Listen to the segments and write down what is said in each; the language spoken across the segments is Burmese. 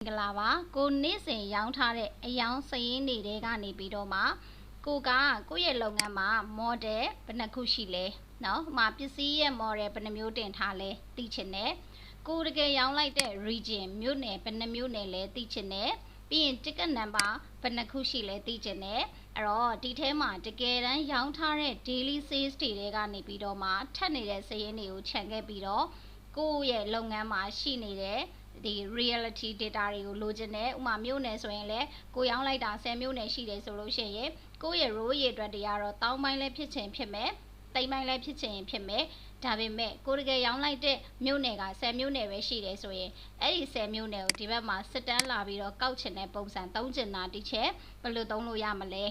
Glava, go nissing young tare, a young saying the regani bidoma, go ga, go ye long ama, more de, benacushile, no, ma pisi and more benamutant hale, teaching it, go to get young like that region, mune, benamune, teaching it, being chicken number, benacushile, teaching it, or detail ma, to get a young tare, daily says the regani bidoma, tanny saying you change bido, go ye long ama, she needed. The reality data တွေကိုလိုချင်တယ်ဥမာမြို့နယ်ဆိုရင်လည်းကိုရောင်းလိုက်တာ10မြို့နယ်ရှိတယ်ဆိုလို့ရှိရင်ကိုရဲ့ row ရဲ့အတွက်တရားတော့တောင်းပိုင်းလည်းဖြစ်ချင်ဖြစ်မယ်တိမ်ပိုင်းလည်းဖြစ်ချင်ဖြစ်မယ်ဒါပေမဲ့ကိုတကယ်ရောင်းလိုက်တဲ့မြို့နယ်က10မြို့နယ်ပဲရှိတယ်ဆိုရင်အဲ့ဒီ10မြို့နယ်ကိုဒီဘက်မှာစစ်တမ်းလာပြီးတော့ကောက်ချင်တဲ့ပုံစံသုံးချင်တာတိချက်ဘယ်လိုသုံးလို့ရမလဲ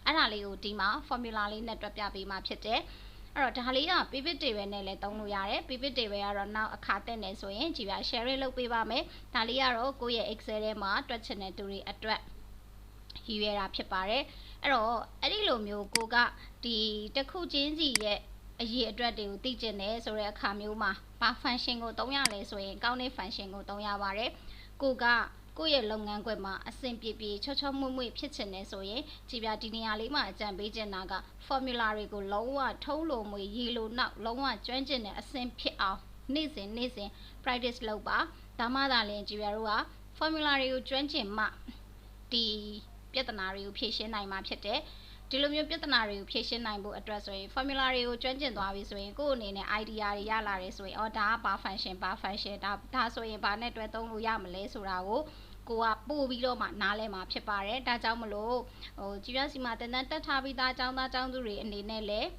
အဲ့ဒါလေးကိုဒီမှာ formula လေးနဲ့တွက်ပြပေးမှာဖြစ်တယ်အဲ့တော့ဒါလေးက pivot table နဲ့လည်းသုံးလို့ရတယ် pivot table ကတော့နောက်အခါတက်နေဆိုရင်ကြည်ပြ share လုပ်ပေးပါမယ်ဒါလေးကတော့ကိုယ့်ရဲ့ excel ထဲမှာတွက်ချင်တဲ့သူတွေအတွက်ရည်ရွယ်တာဖြစ်ပါတယ်အဲ့တော့အဲ့ဒီလိုမျိုးကိုကဒီတစ်ခုချင်းစီရဲ့အရေးအတွက်တွေကိုသိကျင်တယ်ဆိုတဲ့အခါမျိုးမှာဘာ function ကိုသုံးရလဲဆိုရင် Countif Function ကိုသုံးရပါတယ်ကိုကကိုယ့်ရဲ့လုပ်ငန်းခွင်မှာအဆင်ပြေပြေချောချောမွေ့မွေ့ဖြစ်ချင်တယ်ဆိုရင်ကြည်ပြဒီနေရာလေးမှာအကြံပေးချင်တာက formula တွေကိုလုံးဝထုံးလို့မွေရေးလို့နောက်လုံးဝကျွမ်းကျင်တဲ့အဆင့်ဖြစ်အောင်နေ့စဉ် practice လုပ်ပါဒါမှသာလျှင်ကြည်ပြတို့က formula တွေကိုကျွမ်းကျင်မှဒီပြဿနာတွေကိုဖြေရှင်းနိုင်မှာဖြစ်တယ်ဒီလိုမျိုးပြဿနာတွေကိုဖြေရှင်းနိုင်ဖို့အတွက်ဆိုရင် formula တွေကိုကျွမ်းကျင်သွားပြီဆိုရင်ကိုယ့်အနေနဲ့ idea တွေရလာတယ်ဆိုရင်ဒါကဘာ function ဒါဆိုရင်ဘာနဲ့တွဲသုံးလို့ရမလဲဆိုတာကိုကိုကပို့ပြီးတော့မှနားလဲမှာဖြစ်ပါတယ်ဒါကြောင့်မလို့ကြည်ရစီမှာတန်တန်တက်ထားပြီးသားအကြောင်းသားအကြောင်းသူတွေအနေနဲ့လည်း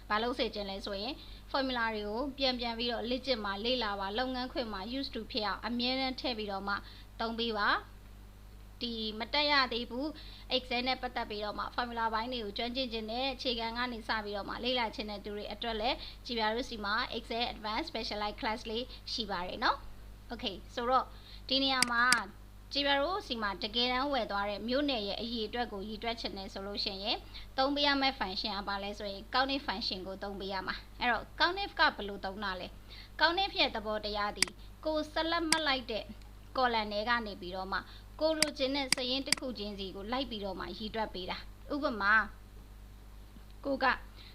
ဘာလို့စေချင်လဲဆိုရင် formula တွေကိုပြန်ပြီးတော့လေ့ကျင့်မှာလေ့လာပါလုပ်ငန်းခွင်မှာ used to ဖြစ်အောင်အမြဲတမ်းထည့်ပြီးတော့မှသုံးပေးပါဒီမတက်ရသေးဘူး excel နဲ့ပတ်သက်ပြီးတော့မှ formula ဘိုင်းတွေကိုကျွမ်းကျင်ခြင်းနဲ့အခြေခံကနေစပြီးတော့မှလေ့လာခြင်းတဲ့သူတွေအတွက်လည်းကြည်ပြတို့စီမှာ excel advanced specialized class လေးရှိပါတယ်เนาะ okay ဆိုတော့ဒီနေရာမှာကြည်ပြတို့စီမှာတကယ်တမ်းဝယ်သွားတဲ့မြို့နယ်ရဲ့အရေးအတွက်ကိုရည်တွက်ချင်တယ်ဆိုလို့ရှိရင်သုံးပေးရမယ့် function ကပါလဲဆိုရင် Countif Function ကိုသုံးပေးရမှာအဲ့တော့ Countif ကဘယ်လိုသုံးတာလဲ Countif ရဲ့သဘောတရားဒီကိုဆက်လက်မှတ်လိုက်တဲ့ column တွေကနေပြီးတော့မှကိုလိုချင်တဲ့စရင်းတစ်ခုချင်းစီကိုလိုက်ပြီးတော့မှရည်တွက်ပေးတာဥပမာကိုက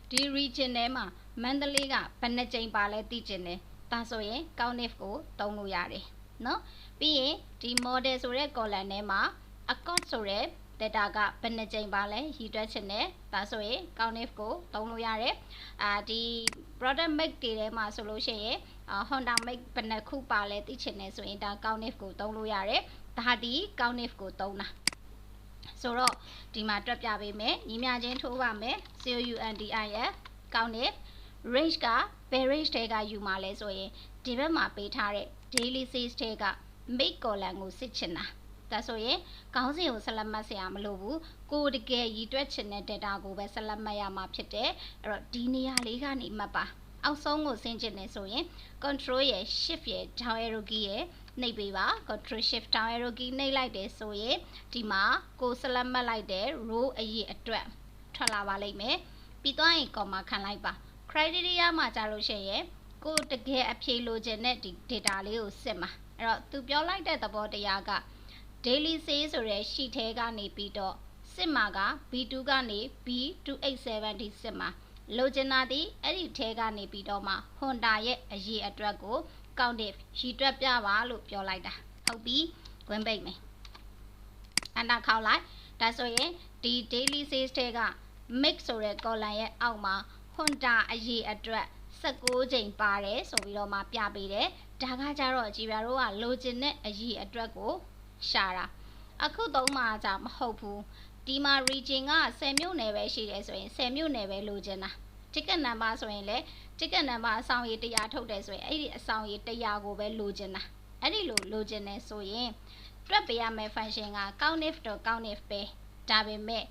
ဒီ region ထဲမှာမန္တလေးကဘယ်နှကြိမ်ပါလဲသိချင်တယ်ဒါဆိုရင် Countif ကိုသုံးလို့ရတယ်နော်ပြီးရင်ဒီ model ဆိုတဲ့ column ထဲမှာ accord ဆိုတဲ့ data ကဘယ်နှကြိမ်ပါလဲရည်တွက်ချင်တယ်ဒါဆိုရင် Countif ကိုသုံးလို့ရတယ်ဒီ product make တွေထဲမှာဆိုလို့ရှိရင်Honda make ဘယ်နှခုပါလဲသိချင်တယ်ဆိုရင်ဒါ Countif ကိုသုံးလို့ရတယ်ဒါဒီ Countif ကိုသုံးတာဆိုတော့ဒီမှာတွက်ပြပေးမယ်ညီမချင်းထိုးပါမယ် COUNTIF Countif range ကဘယ် range တွေကယူမှာလဲဆိုရင်ဒီဘက်မှာပေးထားတဲ့ daily sales တွေက make column ကိုစစ်ချင်တာဒါဆိုရင်ခေါင်းစဉ်ကိုဆက်လက်မှတ်စရာမလိုဘူးကိုတကယ်ရည်တွက်ချင်တဲ့ data ကိုပဲဆက်လက်မှတ်ရမှာဖြစ်တယ်အဲ့တော့ဒီနေရာလေးကနေမှတ်ပါအောက်ဆုံးကိုဆင်းကျင်နေဆိုရင် control ရဲ့ shift ရဲ့ down arrow key ရဲ့နှိပ်ပေးပါ control shift down arrow key နှိပ်လိုက်တယ်ဆိုရင်ဒီမှာကိုဆက်လက်မှတ်လိုက်တဲ့ row အရေးအတွက်ထွက်လာပါလိမ့်မယ်ပြီးသွားရင် comma ခံလိုက်ပါ criteria မှာကြာလို့ရှိရင်ကိုတကယ်အဖြေလိုချင်တဲ့ဒီ data လေးကိုစစ်မှာအဲ့တော့သူပြောလိုက်တဲ့သဘောတရားက daily sales ဆိုတဲ့ sheet ထဲကနေပြီးတော့စစ်မှာက B2 ကနေ B2870 စစ်မှာလိုချင်တာဒီအဲ့ဒီထဲကနေပြီးတော့မှ Honda ရဲ့အရေးအတွက်ကို Countif ရည်တွက်ပြပါလို့ပြောလိုက်တာဟုတ်ပြီဝင်ပိတ်မယ်အနာခေါက်လိုက်ဒါဆိုရင်ဒီ daily sales ထဲက mix ဆိုတဲ့ column ရဲ့အောက်မှာ Honda အရေးအတွက်16ချိန်ပါတယ်ဆိုပြီးတော့မှပြပေးတယ်ဒါကကြတော့ကြည်ပြတို့ကလိုချင်တဲ့အရေးအတွက်ကိုရှာတာအခုသုံးမှာじゃမဟုတ်ဘူးဒီမှာ region က10မြို့နယ်ပဲရှိတယ်ဆိုရင်10မြို့နယ်ပဲလိုချင်တာ ticket number ဆိုရင်လည်း ticket number အဆောင်ရေ100ထုတ်တယ်ဆိုရင်အဲ့ဒီအဆောင်ရေ100ကိုပဲလိုချင်တာအဲ့ဒီလိုချင်တယ်ဆိုရင်တွက်ပေးရမယ့် function က countif ပဲဒါပေမဲ့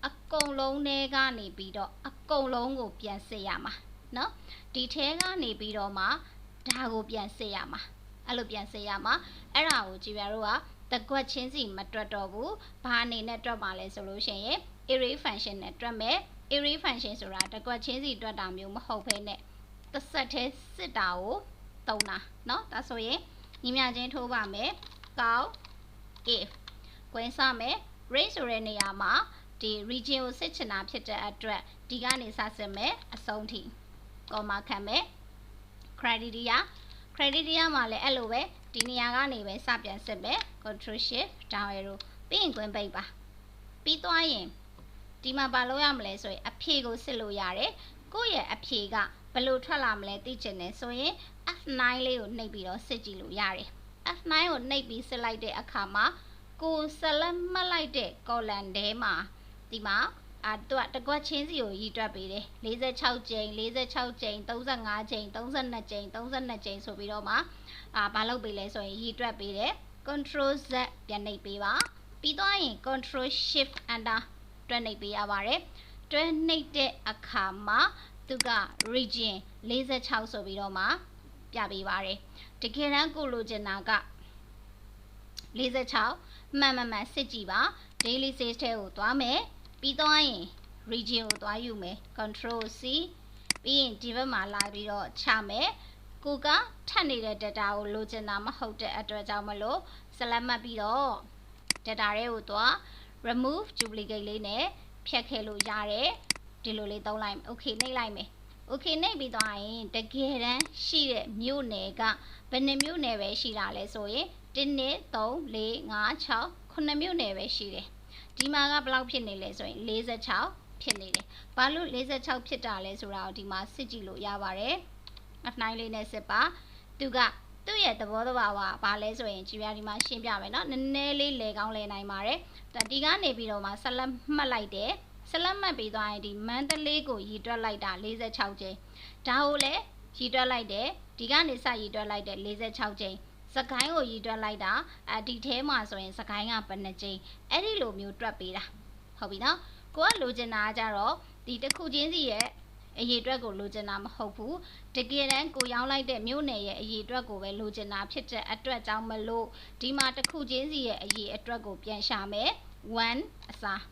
အကုန်လုံးထဲကနေပြီးတော့အကုန်လုံးကိုပြန်စစ်ရမှာနော်ဒီထဲကနေပြီးတော့မှဒါကိုပြန်စစ်ရမှာအဲ့လိုပြန်စစ်ရမှာအဲ့ဒါကိုကြည်ပြတို့ကတကွက်ချင်းစီမတွက်တော့ဘူးဘာအနေနဲ့တွက်ပါလဲဆိုလို့ရှိရင် array function နဲ့တွက်မယ် array function ဆိုတာတကွက်ချင်းစီတွက်တာမျိုးမဟုတ်ဘဲနဲ့တစ်ဆက်တည်းစစ်တာကိုသုံးတာเนาะဒါဆိုရင်ညီမချင်းထိုးပါမယ် Count if ကွင်းစမယ် range ဆိုတဲ့နေရာမှာဒီ region ကိုစစ်ချင်တာဖြစ်တဲ့အတွက်ဒီကနေစစစ်မယ်အဆုံးထိ comma ခံမယ် criteria မှာလည်းအဲ့လိုပဲဒီနေရာကနေပဲစပြန်စစ်မယ် control shift down arrow ပြီးရင်ကွင်းပိတ်ပါပြီးသွားရင်ဒီမှာဘာလုပ်ရမလဲဆိုရင်အဖြေကိုစစ်လို့ရတယ်ကိုယ့်ရဲ့အဖြေကဘယ်လိုထွက်လာမလဲသိချင်တယ်ဆိုရင် F9 လေးကိုနှိပ်ပြီးတော့စစ်ကြည့်လို့ရတယ် F9 ကိုနှိပ်ပြီးစစ်လိုက်တဲ့အခါမှာကိုဆက်လက်မှတ်လိုက်တဲ့ column ထဲမှာဒီမှာသူကတကွက်ချင်းစီကိုရည်တွက်ပေးတယ်46ကြိမ်46ကြိမ်35ကြိမ်32ကြိမ်32ကြိမ်ဆိုပြီးတော့မှဘာလုပ်ပေးလဲဆိုရင်ရည်တွက်ပေးတယ် control Z ပြန်နှိပ်ပေးပါပြီးသွားရင် control shift enter တွဲနှိပ်ပေးရပါတယ်တွဲနှိပ်တဲ့အခါမှာသူက region 46ဆိုပြီးတော့မှပြပေးပါတယ်တကယ်တမ်းကိုလိုချင်တာက46မှန်စစ်ကြည့်ပါ daily sales ထဲကိုသွားမယ်ပြီးသွားရင် region ကိုသွားယူမယ် control C ပြီးရင်ဒီဘက်မှာလာပြီးတော့ချမယ်ကိုကထပ်နေတဲ့ data ကိုလိုချင်တာမဟုတ်တဲ့အတွက်ကြောင့်မလို့ select မှတ်ပြီးတော့ data တွေကိုသွား remove duplicate လေးနဲ့ဖြတ်ခဲ့လို့ရတယ်ဒီလိုလေးသုံးလိုက် okay နှိပ်လိုက်မယ် okay နှိပ်ပြီးသွားရင်တကယ်တမ်းရှိတဲ့မြို့နယ်ကဘယ်နှမြို့နယ်ပဲရှိတာလဲဆိုရင်1 2 3 4 5 6 9မြို့နယ်ပဲရှိတယ်ဒီမှာကဘယ်လောက်ဖြစ်နေလဲဆိုရင်46ဖြစ်နေတယ်ဘာလို့46ဖြစ်တာလဲဆိုတာကိုဒီမှာစစ်ကြည့်လို့ရပါတယ် F9 လေးနဲ့စစ်ပါသူကသူ့ရဲ့သဘောတဘာဝဘာလဲဆိုရင်ကြည့်ရဒီမှာရှင်းပြမယ်เนาะနည်းနည်းလေးလဲကောင်းလဲနိုင်ပါတယ်ဒီကနေပြီးတော့မှဆက်လက်မှတ်လိုက်တယ်ဆက်လက်မှတ်ပြီးသွားရင်ဒီမန္တလေးကိုရည်တွက်လိုက်တာ46ကြိမ်ဒါကိုလည်းရည်တွက်လိုက်တယ်ဒီကနေစရည်တွက်လိုက်တယ်46ကြိမ်စကိုင်းကိုရည်တွက်လိုက်တာဒီထဲမှာဆိုရင်စကိုင်းကဘယ်နှကြိမ်အဲ့ဒီလိုမျိုးတွက်ပေးတာဟုတ်ပြီနော်ကိုကလိုချင်တာကြတော့ဒီတစ်ခုချင်းစီရဲ့အရေးအတွက်ကိုလိုချင်တာမဟုတ်ဘူးတကယ်တမ်းကိုရောက်လိုက်တဲ့မြို့နယ်ရဲ့အရေးအတွက်ကိုပဲလိုချင်တာဖြစ်တဲ့အတွက်ကြောင့်မလို့ဒီမှာတစ်ခုချင်းစီရဲ့အရေးအတွက်ကိုပြန်ရှာမယ်1အစား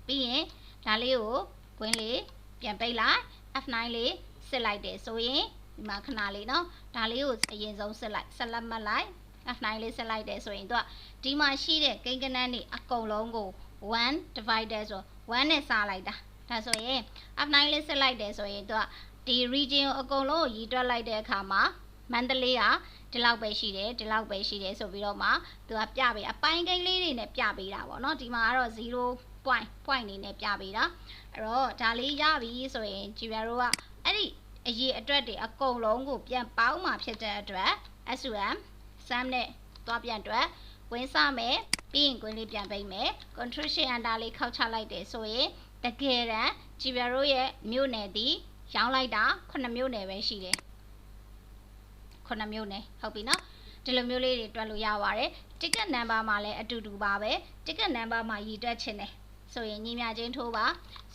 ပြီးရင်ဒါလေးကိုကွင်းလေးပြန်ပိတ်လိုက် F9 လေးစစ်လိုက်တယ်ဆိုရင်ဒီမှာခဏလေးเนาะဒါလေးကိုအရင်ဆုံးစစ်လိုက်ဆက်လက်မှတ်လိုက် F9 လေးစစ်လိုက်တယ်ဆိုရင်သူကဒီမှာရှိတဲ့ကိန်းကနန်းတွေအကုန်လုံးကို1 divided ဆို1နဲ့စားလိုက်တာဒါဆိုရင် F9 လေးစစ်လိုက်တယ်ဆိုရင်သူကဒီ region ကိုအကုန်လုံးကိုရည်တွက်လိုက်တဲ့အခါမှာမန္တလေးကဒီလောက်ပဲရှိတယ်ဆိုပြီးတော့မှသူကပြပေးအပိုင်းကိန်းလေးတွေနဲ့ပြပေးတာပေါ့เนาะဒီမှာကတော့0.point နေနဲ့ပြပေးတာအဲ့တော့ဒါလေးရပြီဆိုရင်ကြည်ပြတို့ကအဲ့ဒီအရေးအတွက်တွေအကုန်လုံးကိုပြန်ပေါင်းမှဖြစ်တဲ့အတွက် SUM sum နဲ့သွားပြန်အတွက်ဝင်စမယ်ပြီးရင်ကွင်းလေးပြန်ပိတ်မယ် control shift enter လေးခောက်ချလိုက်တယ်ဆိုရင်တကယ်တမ်းကြည်ပြတို့ရဲ့မြို့နယ်ဒီရောင်းလိုက်တာ9မြို့နယ်ပဲရှိတယ်9မြို့နယ်ဟုတ်ပြီနော်ဒီလိုမျိုးလေးတွေတွက်လို့ရပါတယ် ticket number မှာလည်းအတူတူပါပဲ ticket number မှာရည်တွက်ချင်တယ်ဆိုရင်ညီမြချင်းထိုးပါ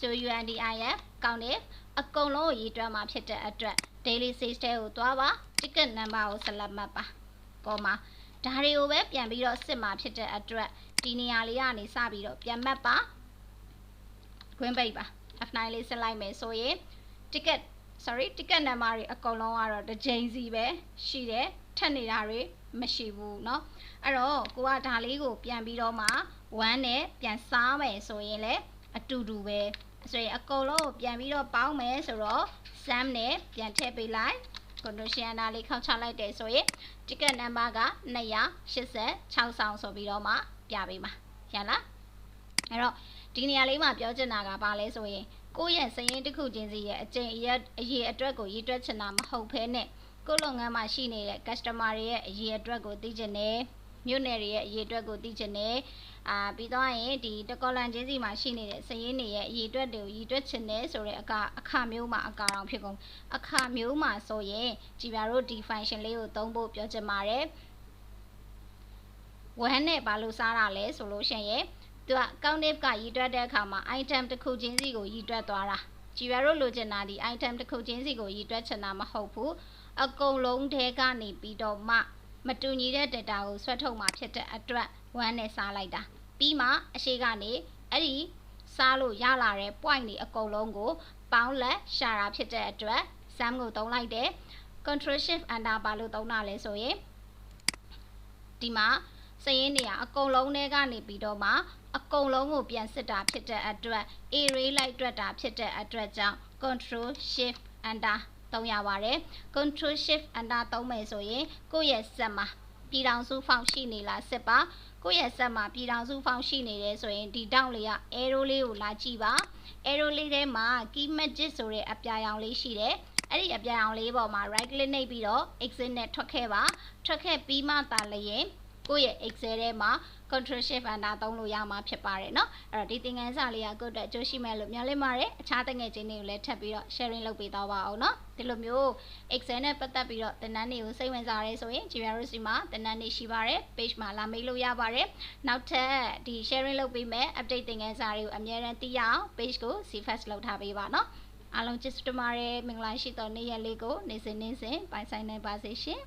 ဆို UNDIF Countif အကုန်လုံးကိုရည်တွက်မှာဖြစ်တဲ့အတွက် daily sales တဲကိုသွားပါ ticket number ကို select မှတ်ပါကောမှာဒါတွေကိုပဲပြန်ပြီးတော့စစ်မှာဖြစ်တဲ့အတွက်ဒီနေရာလေးကနေစပြီးတော့ပြန်မှတ်ပါခွင်းပိတ်ပါ F9 လေးစစ်လိုက်မယ်ဆိုရင် ticket number တွေအကုန်လုံးကတော့တစ်ချိန်စီပဲရှိတယ်ထပ်နေတာတွေမရှိဘူးเนาะအဲ့တော့ကိုကဒါလေးကိုပြန်ပြီးတော့မှ1နဲ့ပြန်စားမယ်ဆိုရင်လည်းအတူတူပဲဆိုရင်အကုန်လုံးကိုပြန်ပြီးတော့ပေါင်းမယ်ဆိုတော့ sum နဲ့ပြန်ထည့်ပေးလိုက် condition နာလေးခောက်ချလိုက်တယ်ဆိုရင် ticket number က286ဆောင်ဆိုပြီးတော့မှပြပေးပါရလားအဲ့တော့ဒီနေရာလေးမှာပြောချင်တာကဘာလဲဆိုရင်ကိုယ့်ရဲ့စရင်တစ်ခုချင်းစီရဲ့အကျင့်အရေးအတွက်ကိုရည်တွက်ချင်တာမဟုတ်ဘဲနဲ့ကိုယ့်လုပ်ငန်းမှာရှိနေတဲ့ customer တွေရဲ့အရေးအတွက်ကိုသိချင်တယ်မြို့နယ်တွေရဲ့အရေးအတွက်ကိုသိချင်တယ်ပြီးတော့ရင်ဒီတကောလန်ချင်းစီမှာရှိနေတဲ့စရင်တွေရဲ့အရေးအတွက်တွေကိုရည်တွက်ချင်တယ်ဆိုတဲ့အခါမျိုးမှာအကောင်ဖြစ်ကုန်အခါမျိုးမှာဆိုရင်ကြည်ပြတို့ဒီ function လေးကိုသုံးဖို့ပြောချင်ပါတယ်1နဲ့ဘာလို့စားတာလဲဆိုလို့ရှိရင်သူက Countif ကရည်တွက်တဲ့အခါမှာ item တစ်ခုချင်းစီကိုရည်တွက်သွားတာကြည်ပြတို့လိုချင်တာဒီ item တစ်ခုချင်းစီကိုရည်တွက်ချင်တာမဟုတ်ဘူးအကုန်လုံးထဲကနေပြီးတော့မှမတူညီတဲ့ data ကိုဆွဲထုတ်မှာဖြစ်တဲ့အတွက်1နဲ့စားလိုက်တာပြီးမှအရှိကနေအဲ့ဒီစားလို့ရလာတဲ့ point တွေအကုန်လုံးကိုပေါင်းလက်ရှာတာဖြစ်တဲ့အတွက် sum ကိုသုံးလိုက်တယ် control shift enter ဘာလို့သုံးတာလဲဆိုရင် ဒီမှာစရင်းနေရအကုန်လုံးထဲကနေပြီးတော့မှအကုန်လုံးကိုပြန်စစ်တာဖြစ်တဲ့အတွက် array လိုက်တွက်တာဖြစ်တဲ့အတွက်ကြောင့် control shift enter သုံးရပါတယ် control shift enter သုံးမယ်ဆိုရင်ကိုယ့်ရဲ့ဆက်မှာပြည်ထောင်စုဖောင်ရှိနေလားစစ်ပါကိုယ့်ရဲ့ဆက်မှာပြည်ထောင်စုဖောင်ရှိနေတယ်ဆိုရင်ဒီတောက်လေးက arrow လေးကိုလာကြည့်ပါ arrow လေးထဲမှာ key magic ဆိုတဲ့အပြာရောင်လေးရှိတယ်အဲ့ဒီအပြာရောင်လေးပေါ်မှာ right click နှိပ်ပြီးတော့ exit နဲ့ထွက်ခဲ့ပါထွက်ခဲ့ပြီးမှသာလျင်ကိုယ့်ရဲ့ excel ထဲမှာ control shift enter သုံးလို့ရမှာဖြစ်ပါတယ်เนาะအဲ့တော့ဒီသင်ခန်းစာလေးကကိုယ့်အတွက်အကျိုးရှိမယ်လို့မျှော်လင့်ပါတယ်အခြားတငယ်ချင်းတွေကိုလည်းထပ်ပြီးတော့ sharing လုပ်ပေးသွားပါအောင်เนาะဒီလိုမျိုး excel နဲ့ပတ်သက်ပြီးတော့သင်တန်းတွေကိုစိတ်ဝင်စားရဲဆိုရင် GRC မှာသင်တန်းတွေရှိပါတယ် page မှာလာမေးလို့ရပါတယ်နောက်ထပ်ဒီ sharing လုပ်ပေးမယ် update သင်ခန်းစာတွေကိုအမြဲတမ်းသိရအောင် page ကို CFast လုပ်ထားပေးပါเนาะအားလုံးကျေးဇူးတင်ပါတယ်မင်္ဂလာရှိသောနေ့ရက်လေးကိုနေ့စဉ်ပိုင်ဆိုင်နိုင်ပါစေရှင်